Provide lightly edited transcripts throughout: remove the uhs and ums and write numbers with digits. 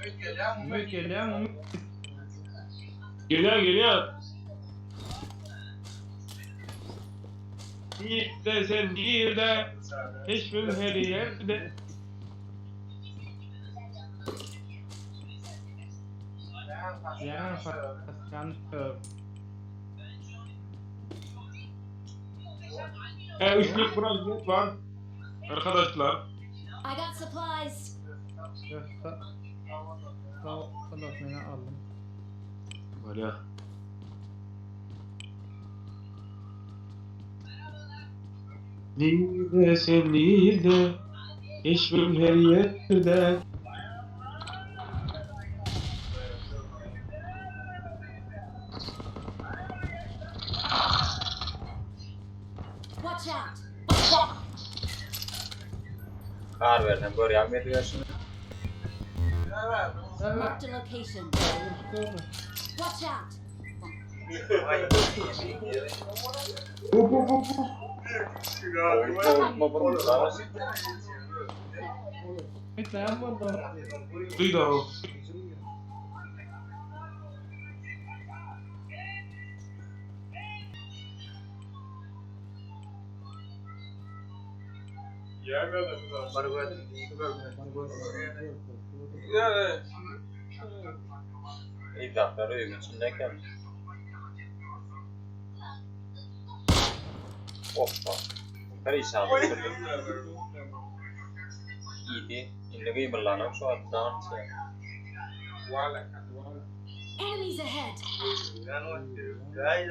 Ümit geliyor mu? Geliyor. İlk de sen değil de hiçbir her yerde. Yani yanlış söylüyorum. Üçlük bronzluk var. Arkadaşlar. I got supplies. Sağ odasını aldım. Var ya. Nide sen nide hiçbir her yerde. Watch out. Kar verdim, buraya veriyorsun. Marked a location. Watch out. Hiç dayanmadım. Duydu o. İdrakları uygun içindeyken. Hoppa. Perişan oldu. İyiydi. İlle gıyımırlanıp şu attan şey. Enemies ahead. Gel.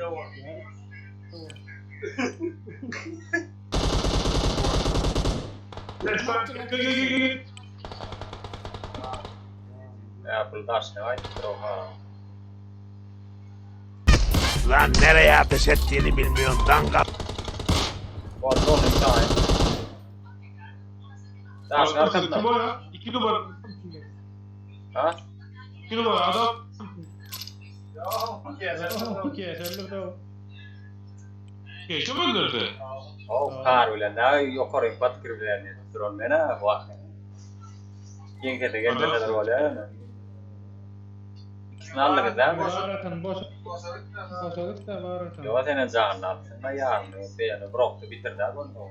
Apple taşına ait oha. Lan nereye ateş ettiğini bilmiyorsun dangal. Kontrol bir tane. Taşın arkasında. 2 numara. Ha? 2 numara adam. Geçti mi öldürdü? Oh, kar bile. Ne yukarı batkır bile ne tutturan bana. Vah. Kim kete geldi kadar öyle. İkisini aldık değil mi? Varatan boşalık da varatan. Yo senin canın altında yarın beni bıraktı bitirdi bunu.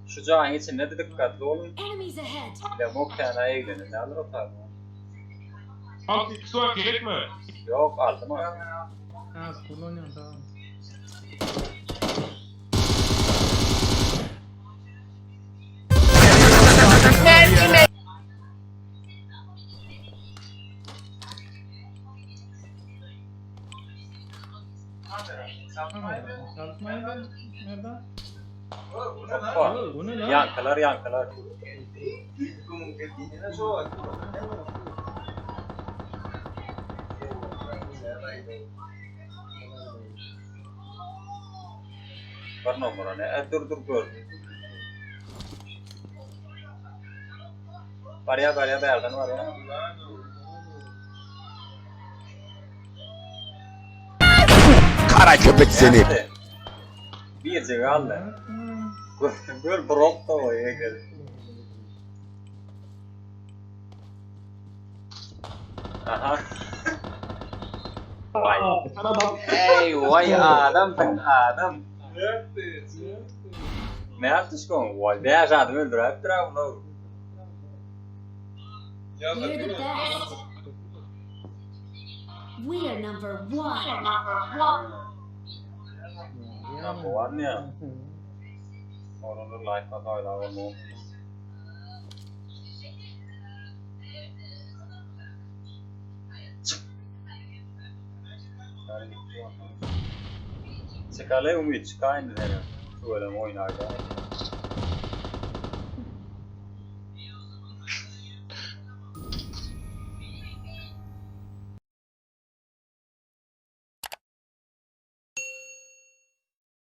Şu canın içinde de dikkatli olun. Enemies ahead. Bir de muhtana eğlenin. Ne alır o tabi? Alt ikisi var gerek mi? Yok aldım abi. Ha, kullanıyorum tamam. Saltmayı ben nereden? Hoppa. Bu ne lan? Yankılar. Var numara ne? Dur. Var ya berden var ya. Kara köpek seni. Bir cebe aldı. Böyle bırak da o ya gel. Aha. Vay. Ey vay adam. Ne yaptın şu? Vay be adam öldürüp duran bunu. We're the best. We are number one. Number one ya. Onu like atayla onu. Çıkarlı umut çıkayın dedi. Şöyle oynardı.